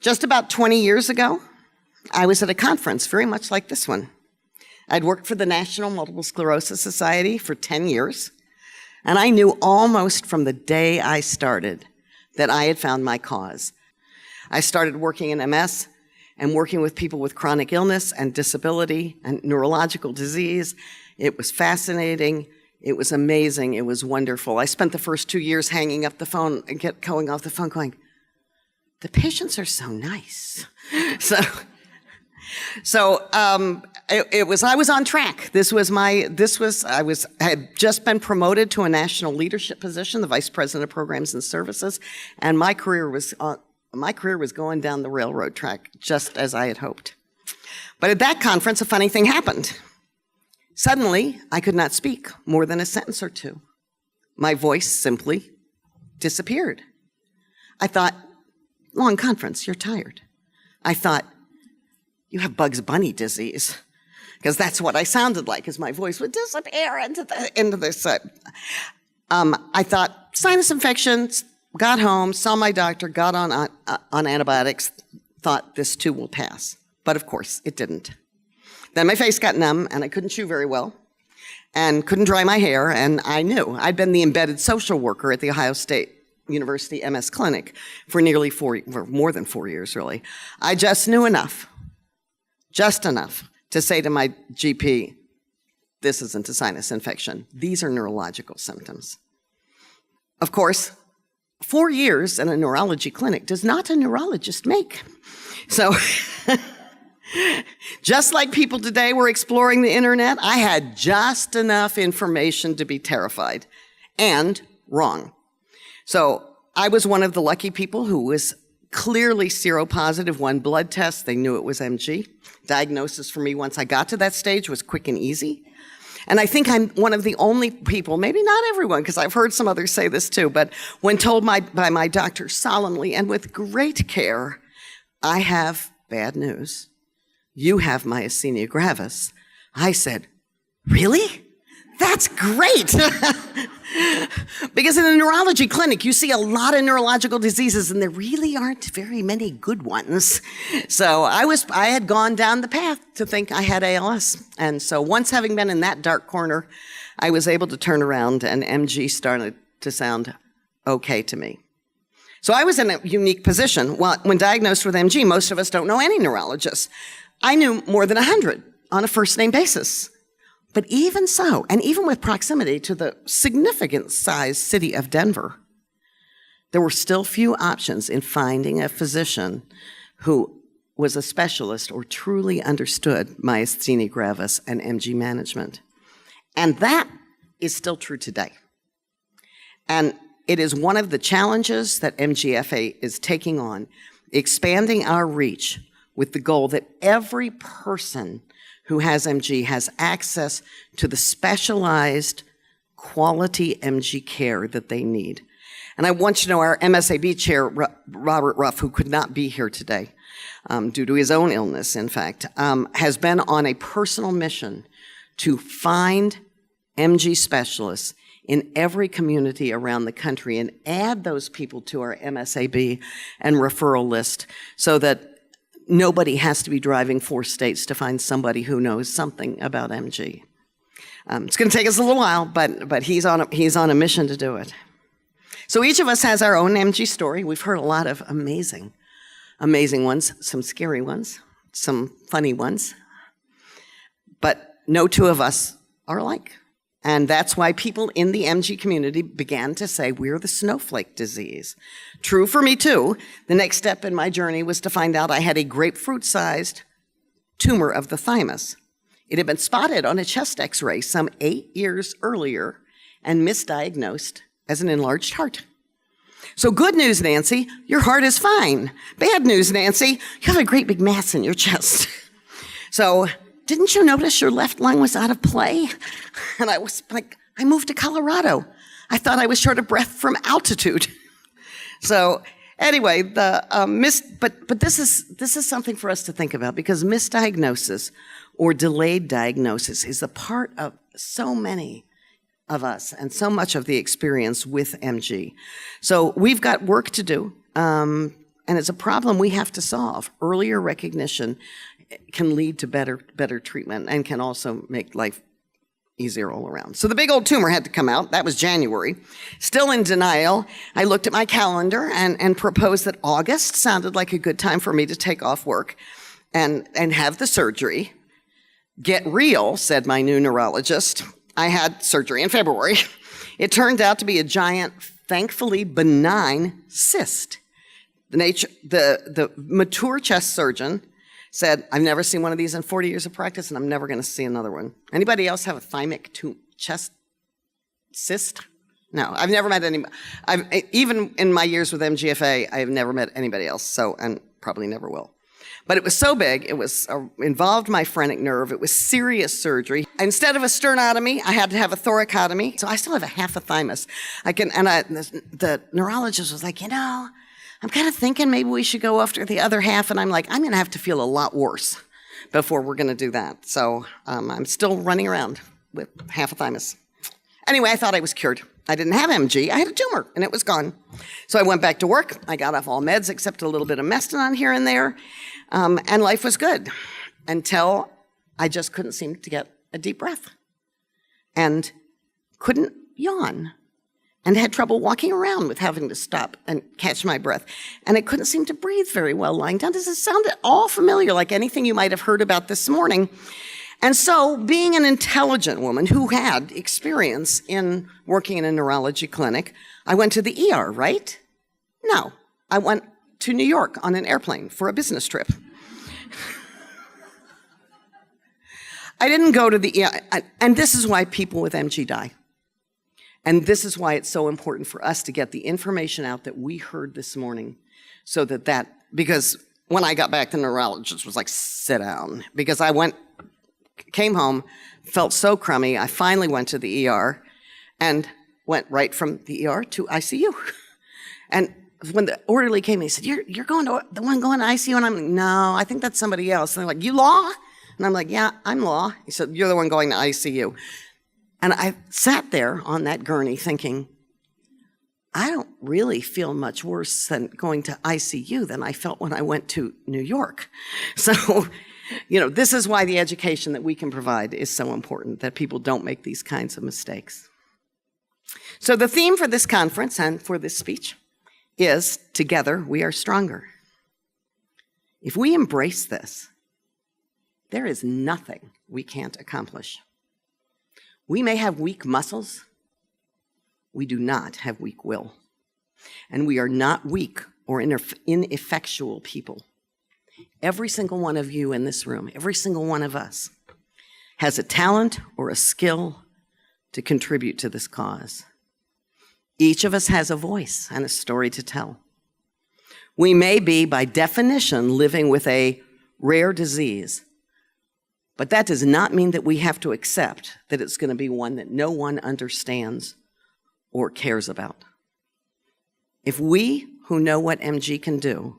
Just about 20 years ago, I was at a conference very much like this one. I'd worked for the National Multiple Sclerosis Society for 10 years, and I knew almost from the day I started that I had found my cause. I started working in MS and working with people with chronic illness and disability and neurological disease. It was fascinating. It was amazing. It was wonderful. I spent the first 2 years hanging up the phone and going off the phone going, the patients are so nice. I was on track. I had just been promoted to a national leadership position, the Vice President of Programs and Services, and my career was going down the railroad track, just as I had hoped. But at that conference, a funny thing happened. Suddenly, I could not speak more than a sentence or two. My voice simply disappeared. I thought, long conference, you're tired. I thought, you have Bugs Bunny disease, because that's what I sounded like, as my voice would disappear into this. I thought, sinus infections, got home, saw my doctor, got on antibiotics, thought this too will pass. But of course, it didn't. Then my face got numb, and I couldn't chew very well, and couldn't dry my hair, and I knew. I'd been the embedded social worker at the Ohio State University MS Clinic for more than 4 years, really. I just knew enough, just enough, to say to my GP, this isn't a sinus infection. These are neurological symptoms. Of course, 4 years in a neurology clinic does not a neurologist make. So, just like people today were exploring the internet, I had just enough information to be terrified and wrong. So I was one of the lucky people who was clearly seropositive. One blood test, they knew it was MG. Diagnosis for me once I got to that stage was quick and easy. And I think I'm one of the only people, maybe not everyone, because I've heard some others say this too, but when told by my doctor solemnly and with great care, I have bad news. You have myasthenia gravis. I said, really? That's great. Because in a neurology clinic, you see a lot of neurological diseases, and there really aren't very many good ones. So I had gone down the path to think I had ALS. And so once having been in that dark corner, I was able to turn around, and MG started to sound okay to me. So I was in a unique position. Well, when diagnosed with MG, most of us don't know any neurologists. I knew more than 100 on a first-name basis. But even so, and even with proximity to the significant-sized city of Denver, there were still few options in finding a physician who was a specialist or truly understood myasthenia gravis and MG management. And that is still true today. And it is one of the challenges that MGFA is taking on, expanding our reach with the goal that every person who has MG has access to the specialized quality MG care that they need. And I want you to know our MSAB chair, Robert Ruff, who could not be here today due to his own illness, in fact, has been on a personal mission to find MG specialists in every community around the country and add those people to our MSAB and referral list so that nobody has to be driving 4 states to find somebody who knows something about MG. It's going to take us a little while, but he's on a mission to do it. So each of us has our own MG story. We've heard a lot of amazing ones, some scary ones, some funny ones, but no two of us are alike. And that's why people in the MG community began to say, we're the snowflake disease. True for me too. The next step in my journey was to find out I had a grapefruit-sized tumor of the thymus. It had been spotted on a chest x-ray some 8 years earlier and misdiagnosed as an enlarged heart. So good news, Nancy, your heart is fine. Bad news, Nancy, you have a great big mass in your chest. So, didn't you notice your left lung was out of play? And I was like, I moved to Colorado. I thought I was short of breath from altitude. So anyway, but this is something for us to think about, because misdiagnosis or delayed diagnosis is a part of so many of us and so much of the experience with MG. So we've got work to do. and it's a problem we have to solve. Earlier recognition can lead to better treatment and can also make life easier all around. So the big old tumor had to come out. That was January. Still in denial, I looked at my calendar and proposed that August sounded like a good time for me to take off work and have the surgery. Get real, said my new neurologist. I had surgery in February. It turned out to be a giant, thankfully benign cyst. The mature chest surgeon said, I've never seen one of these in 40 years of practice, and I'm never going to see another one. Anybody else have a thymic chest cyst? No, I've never met anybody. Even in my years with MGFA, I have never met anybody else, and probably never will. But it was so big, it involved my phrenic nerve, it was serious surgery. Instead of a sternotomy, I had to have a thoracotomy, so I still have a half a thymus. The neurologist was like, I'm kind of thinking maybe we should go after the other half, and I'm like, I'm going to have to feel a lot worse before we're going to do that. So I'm still running around with half a thymus. Anyway, I thought I was cured. I didn't have MG. I had a tumor, and it was gone. So I went back to work. I got off all meds except a little bit of Mestinon here and there, and life was good until I just couldn't seem to get a deep breath and couldn't yawn. And had trouble walking around with having to stop and catch my breath. And I couldn't seem to breathe very well lying down. Does it sound at all familiar, like anything you might have heard about this morning? And so, being an intelligent woman who had experience in working in a neurology clinic, I went to the ER, right? No, I went to New York on an airplane for a business trip. I didn't go to the ER, and this is why people with MG die. And this is why it's so important for us to get the information out that we heard this morning because when I got back, the neurologist was like, sit down. Because came home, felt so crummy, I finally went to the ER and went right from the ER to ICU. And when the orderly came in, he said, you're going to the one going to ICU? And I'm like, no, I think that's somebody else. And they're like, you Law? And I'm like, yeah, I'm Law. He said, you're the one going to ICU. And I sat there on that gurney thinking, I don't really feel much worse than going to ICU than I felt when I went to New York. So, this is why the education that we can provide is so important, that people don't make these kinds of mistakes. So the theme for this conference and for this speech is, together we are stronger. If we embrace this, there is nothing we can't accomplish. We may have weak muscles. We do not have weak will. And we are not weak or ineffectual people. Every single one of you in this room, every single one of us, has a talent or a skill to contribute to this cause. Each of us has a voice and a story to tell. We may be, by definition, living with a rare disease, but that does not mean that we have to accept that it's going to be one that no one understands or cares about. If we, who know what MG can do,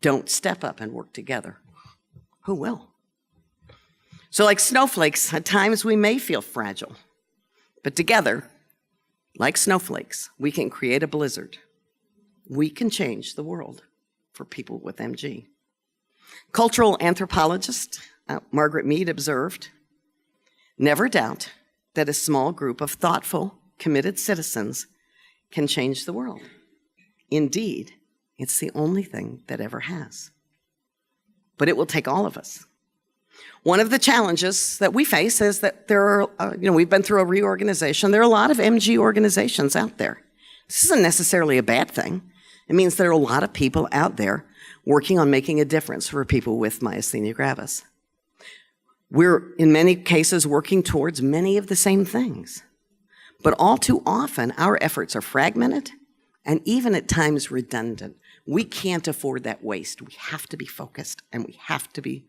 don't step up and work together, who will? So like snowflakes, at times we may feel fragile, but together, like snowflakes, we can create a blizzard. We can change the world for people with MG. Cultural anthropologist Margaret Mead observed, never doubt that a small group of thoughtful, committed citizens can change the world. Indeed, it's the only thing that ever has. But it will take all of us. One of the challenges that we face is that there are, we've been through a reorganization. There are a lot of MG organizations out there. This isn't necessarily a bad thing. It means there are a lot of people out there working on making a difference for people with myasthenia gravis. We're, in many cases, working towards many of the same things. But all too often, our efforts are fragmented and even at times redundant. We can't afford that waste. We have to be focused and we have to be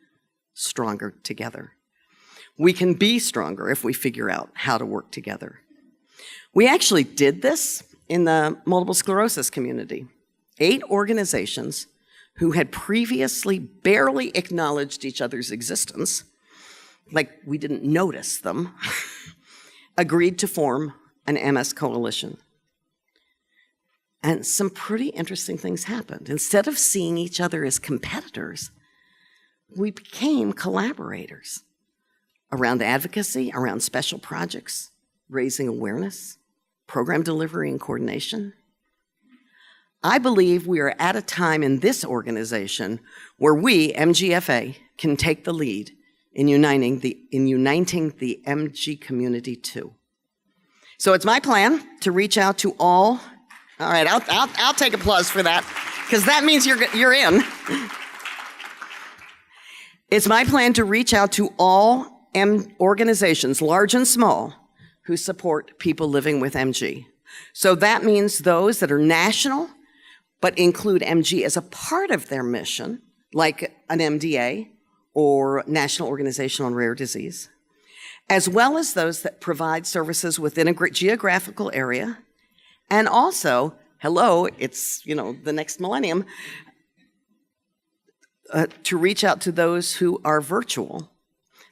stronger together. We can be stronger if we figure out how to work together. We actually did this in the multiple sclerosis community. 8 organizations who had previously barely acknowledged each other's existence, like we didn't notice them, agreed to form an MS coalition. And some pretty interesting things happened. Instead of seeing each other as competitors, we became collaborators around advocacy, around special projects, raising awareness, program delivery and coordination. I believe we are at a time in this organization where we, MGFA, can take the lead in uniting the MG community too. So it's my plan to reach out to all right, I'll take applause for that, because that means you're in. It's my plan to reach out to all organizations, large and small, who support people living with MG. So that means those that are national, but include MG as a part of their mission, like an MDA or National Organization on Rare Disease, as well as those that provide services within a geographical area. And also, hello, it's, the next millennium, to reach out to those who are virtual,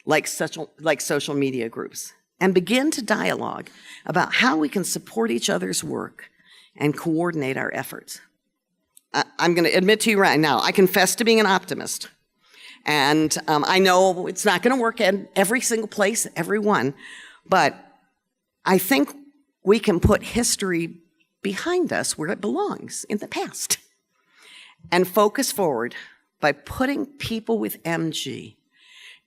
like social media groups, and begin to dialogue about how we can support each other's work and coordinate our efforts. I'm going to admit to you right now, I confess to being an optimist. And I know it's not going to work in every single place, every one, but I think we can put history behind us where it belongs, in the past, and focus forward by putting people with MG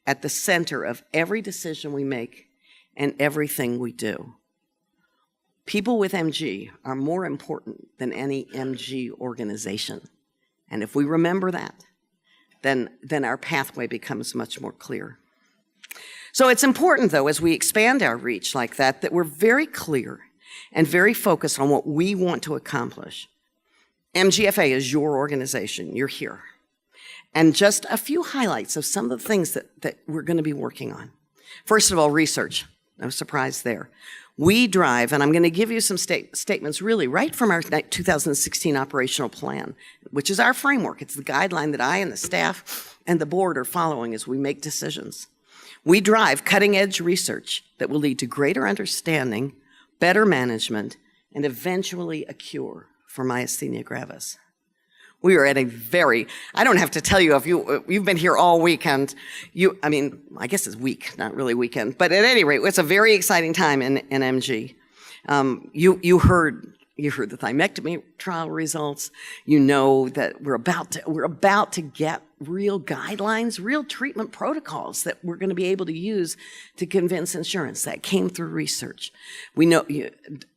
at the center of every decision we make and everything we do. People with MG are more important than any MG organization. And if we remember that, then our pathway becomes much more clear. So it's important, though, as we expand our reach like that we're very clear and very focused on what we want to accomplish. MGFA is your organization. You're here. And just a few highlights of some of the things that we're going to be working on. First of all, research. No surprise there. We drive, and I'm going to give you some statements really right from our 2016 operational plan, which is our framework. It's the guideline that I and the staff and the board are following as we make decisions. We drive cutting-edge research that will lead to greater understanding, better management, and eventually a cure for myasthenia gravis. We are at I don't have to tell you, if you've been here all weekend, I guess it's week, not really weekend, but at any rate, it's a very exciting time in MG. You heard the thymectomy trial results. You know that we're about to get real guidelines, real treatment protocols that we're going to be able to use to convince insurance. That came through research. We know,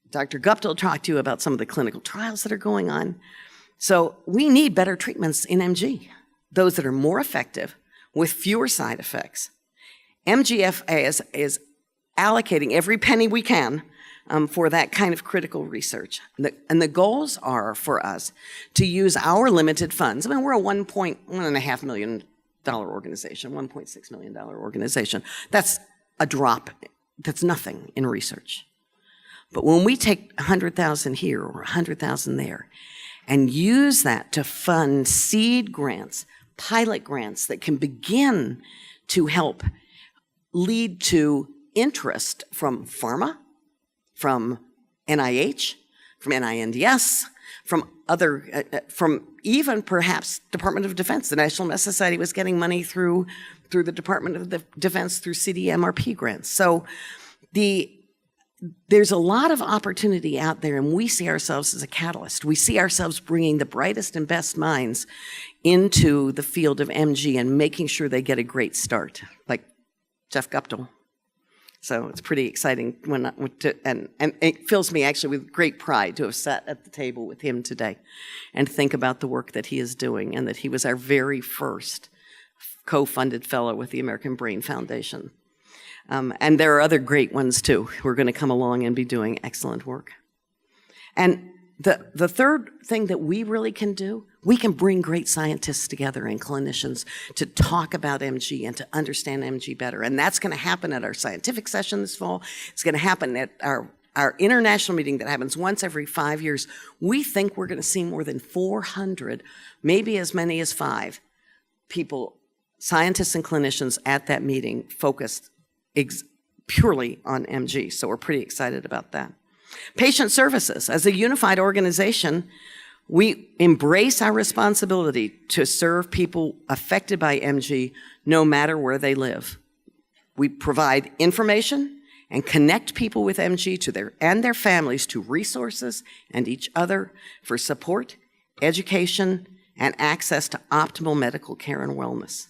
Dr. Guptill talked to you about some of the clinical trials that are going on. So we need better treatments in MG, those that are more effective with fewer side effects. MGFA is allocating every penny we can for that kind of critical research. And the goals are for us to use our limited funds. We're a $1.5 million organization, $1.6 million organization. That's a drop. That's nothing in research. But when we take 100,000 here or 100,000 there, and use that to fund seed grants, pilot grants that can begin to help lead to interest from pharma, from NIH, from NINDS, from from even perhaps Department of Defense. The National Mess Society was getting money through the Department of Defense through CDMRP grants. So there's a lot of opportunity out there, and we see ourselves as a catalyst. We see ourselves bringing the brightest and best minds into the field of MG and making sure they get a great start, like Jeff Guptill. So it's pretty exciting, and it fills me actually with great pride to have sat at the table with him today and think about the work that he is doing, and that he was our very first co-funded fellow with the American Brain Foundation. And there are other great ones, too, who are going to come along and be doing excellent work. And the third thing that we really can do, we can bring great scientists together and clinicians to talk about MG and to understand MG better. And that's going to happen at our scientific session this fall. It's going to happen at our international meeting that happens once every 5 years. We think we're going to see more than 400, maybe as many as 5 people, scientists and clinicians at that meeting focused purely on MG, so we're pretty excited about that. Patient services. As a unified organization, we embrace our responsibility to serve people affected by MG no matter where they live. We provide information and connect people with MG to their families to resources and each other for support, education, and access to optimal medical care and wellness.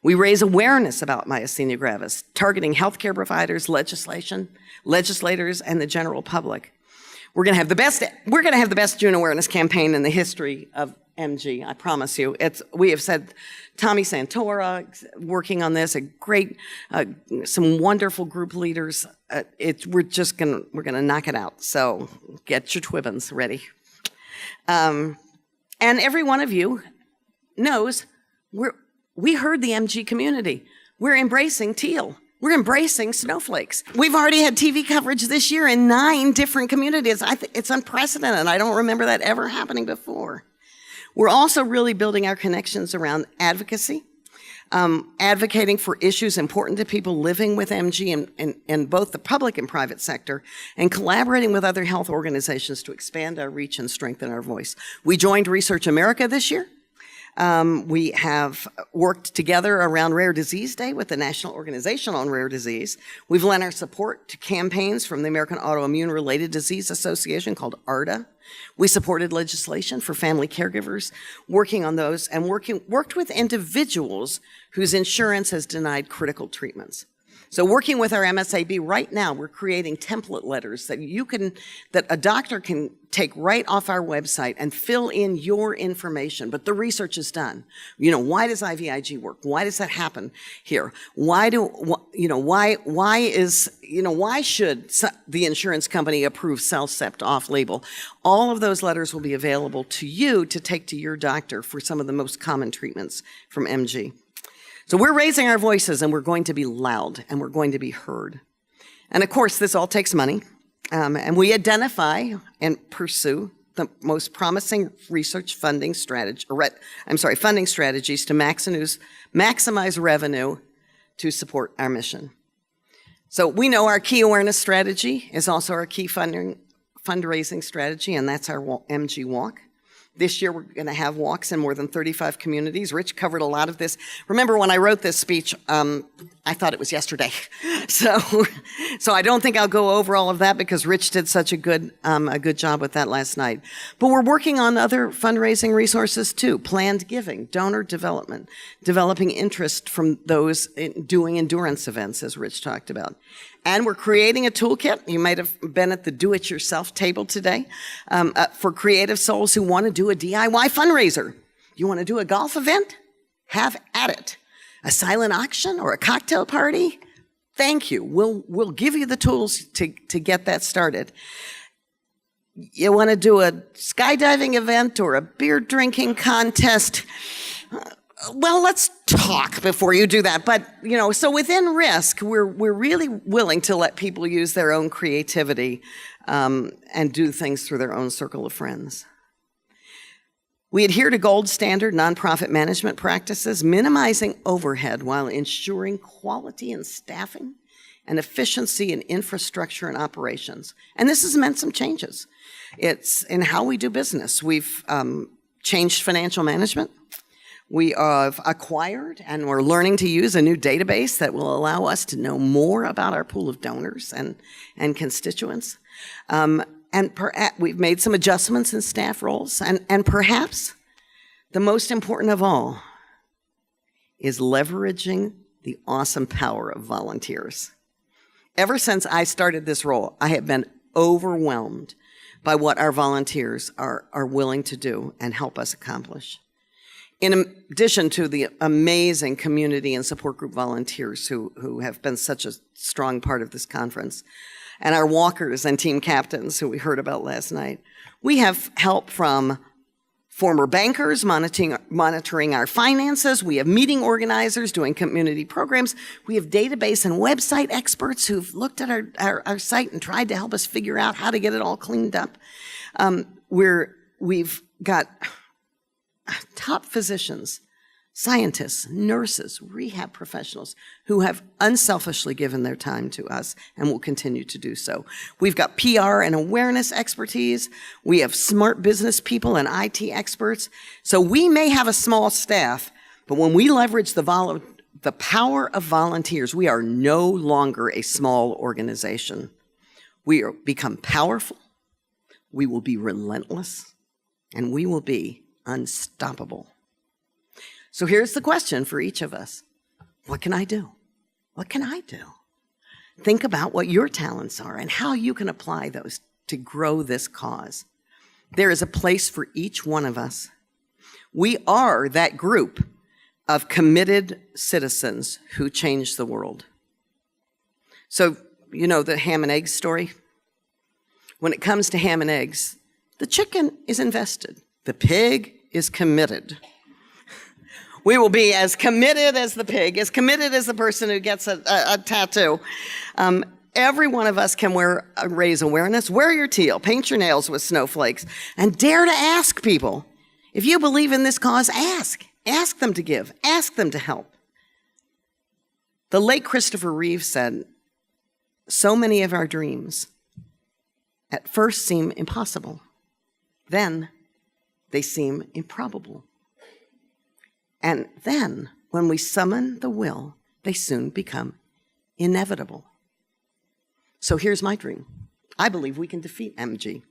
We raise awareness about myasthenia gravis, targeting healthcare providers, legislators, and the general public. We're going to have the best June awareness campaign in the history of MG, I promise you. We have said Tommy Santora working on this, some wonderful group leaders. We're going to knock it out. So get your twibbons ready. And every one of you knows we heard the MG community. We're embracing teal. We're embracing snowflakes. We've already had TV coverage this year in 9 different communities. It's unprecedented. I don't remember that ever happening before. We're also really building our connections around advocacy, advocating for issues important to people living with MG in both the public and private sector, and collaborating with other health organizations to expand our reach and strengthen our voice. We joined Research America this year. We have worked together around Rare Disease Day with the National Organization on Rare Disease. We've lent our support to campaigns from the American Autoimmune Related Disease Association called ARDA. We supported legislation for family caregivers, working on those, and worked with individuals whose insurance has denied critical treatments. So working with our MSAB right now, we're creating template letters that a doctor can take right off our website and fill in your information. But the research is done. Why does IVIG work? Why does that happen here? Why should the insurance company approve CellCept off-label? All of those letters will be available to you to take to your doctor for some of the most common treatments from MG. So we're raising our voices, and we're going to be loud, and we're going to be heard. And of course, this all takes money, and we identify and pursue the most promising research funding strategies to maximize revenue to support our mission. So we know our key awareness strategy is also our key fundraising strategy, and that's our MG Walk. This year, we're going to have walks in more than 35 communities. Rich covered a lot of this. Remember, when I wrote this speech, I thought it was yesterday. So I don't think I'll go over all of that because Rich did such a good job with that last night. But we're working on other fundraising resources too: planned giving, donor development, developing interest from those doing endurance events, as Rich talked about. And we're creating a toolkit. You might have been at the do-it-yourself table today for creative souls who want to do a DIY fundraiser. You want to do a golf event? Have at it. A silent auction or a cocktail party? Thank you. We'll give you the tools to get that started. You want to do a skydiving event or a beer drinking contest? Well, let's talk before you do that. But, so within Risk, we're really willing to let people use their own creativity and do things through their own circle of friends. We adhere to gold standard nonprofit management practices, minimizing overhead while ensuring quality in staffing and efficiency in infrastructure and operations. And this has meant some changes. It's in how we do business. We've changed financial management. We have acquired and we're learning to use a new database that will allow us to know more about our pool of donors and constituents. We've made some adjustments in staff roles. And perhaps the most important of all is leveraging the awesome power of volunteers. Ever since I started this role, I have been overwhelmed by what our volunteers are willing to do and help us accomplish. In addition to the amazing community and support group volunteers who have been such a strong part of this conference, and our walkers and team captains who we heard about last night, we have help from former bankers monitoring our finances. We have meeting organizers doing community programs. We have database and website experts who've looked at our site and tried to help us figure out how to get it all cleaned up. We've got top physicians scientists, nurses, rehab professionals who have unselfishly given their time to us and will continue to do so. We've got PR and awareness expertise. We have smart business people and IT experts. So we may have a small staff, but when we leverage the power of volunteers, we are no longer a small organization. We become powerful, we will be relentless, and we will be unstoppable. So here's the question for each of us. What can I do? What can I do? Think about what your talents are and how you can apply those to grow this cause. There is a place for each one of us. We are that group of committed citizens who change the world. So, you know the ham and eggs story? When it comes to ham and eggs, the chicken is invested. The pig is committed. We will be as committed as the pig, as committed as the person who gets a tattoo. Every one of us can raise awareness, wear your teal, paint your nails with snowflakes, and dare to ask people. If you believe in this cause, ask. Ask them to give. Ask them to help. The late Christopher Reeve said, so many of our dreams at first seem impossible. Then they seem improbable. And then, when we summon the will, they soon become inevitable. So here's my dream. I believe we can defeat MG.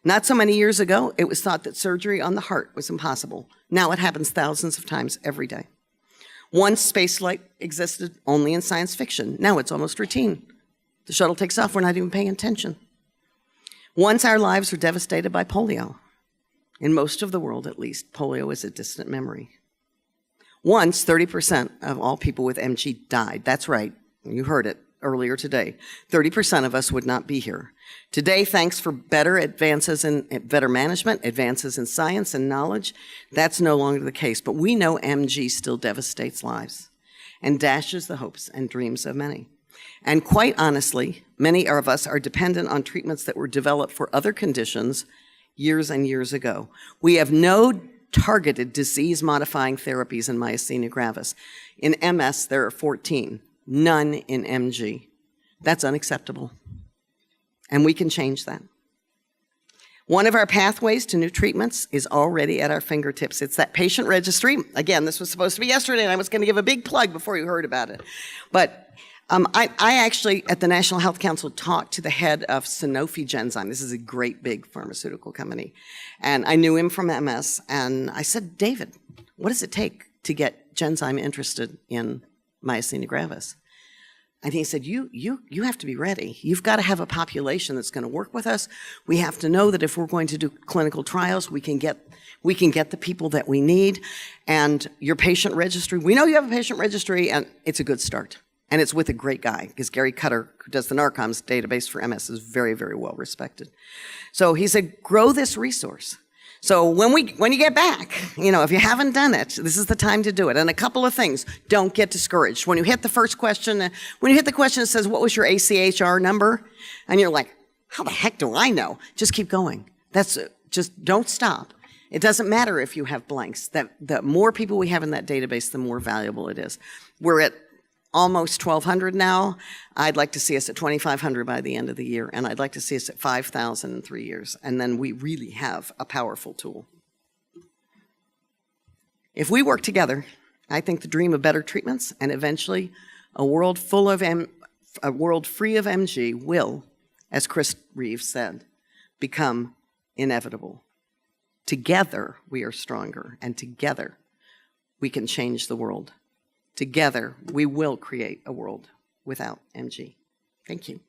Not so many years ago, it was thought that surgery on the heart was impossible. Now it happens thousands of times every day. Once spaceflight existed only in science fiction. Now it's almost routine. The shuttle takes off, we're not even paying attention. Once our lives were devastated by polio. In most of the world, at least, polio is a distant memory. Once, 30% of all people with MG died. That's right, you heard it earlier today. 30% of us would not be here. Today, thanks for better advances in better management, advances in science and knowledge, that's no longer the case. But we know MG still devastates lives and dashes the hopes and dreams of many. And quite honestly, many of us are dependent on treatments that were developed for other conditions years and years ago. We have no targeted disease-modifying therapies in myasthenia gravis. In MS, there are 14, none in MG. That's unacceptable, and we can change that. One of our pathways to new treatments is already at our fingertips. It's that patient registry. Again, this was supposed to be yesterday, and I was going to give a big plug before you heard about it. But I actually, at the National Health Council, talked to the head of Sanofi Genzyme. This is a great big pharmaceutical company. And I knew him from MS. And I said, David, what does it take to get Genzyme interested in myasthenia gravis? And he said, you have to be ready. You've got to have a population that's going to work with us. We have to know that if we're going to do clinical trials, we can get the people that we need. And your patient registry, we know you have a patient registry, and it's a good start. And it's with a great guy, because Gary Cutter, who does the NARCOMS database for MS, is very, very well respected. So he said, grow this resource. So when you get back, if you haven't done it, this is the time to do it. And a couple of things, don't get discouraged. When you hit the first question, when you hit the question that says, what was your ACHR number? And you're like, how the heck do I know? Just keep going. Just don't stop. It doesn't matter if you have blanks. The more people we have in that database, the more valuable it is. We're at almost 1,200 now. I'd like to see us at 2,500 by the end of the year, and I'd like to see us at 5,000 in 3 years, and then we really have a powerful tool. If we work together, I think the dream of better treatments and eventually a world free of MG will, as Chris Reeve said, become inevitable. Together, we are stronger, and together, we can change the world. Together, we will create a world without MG. Thank you.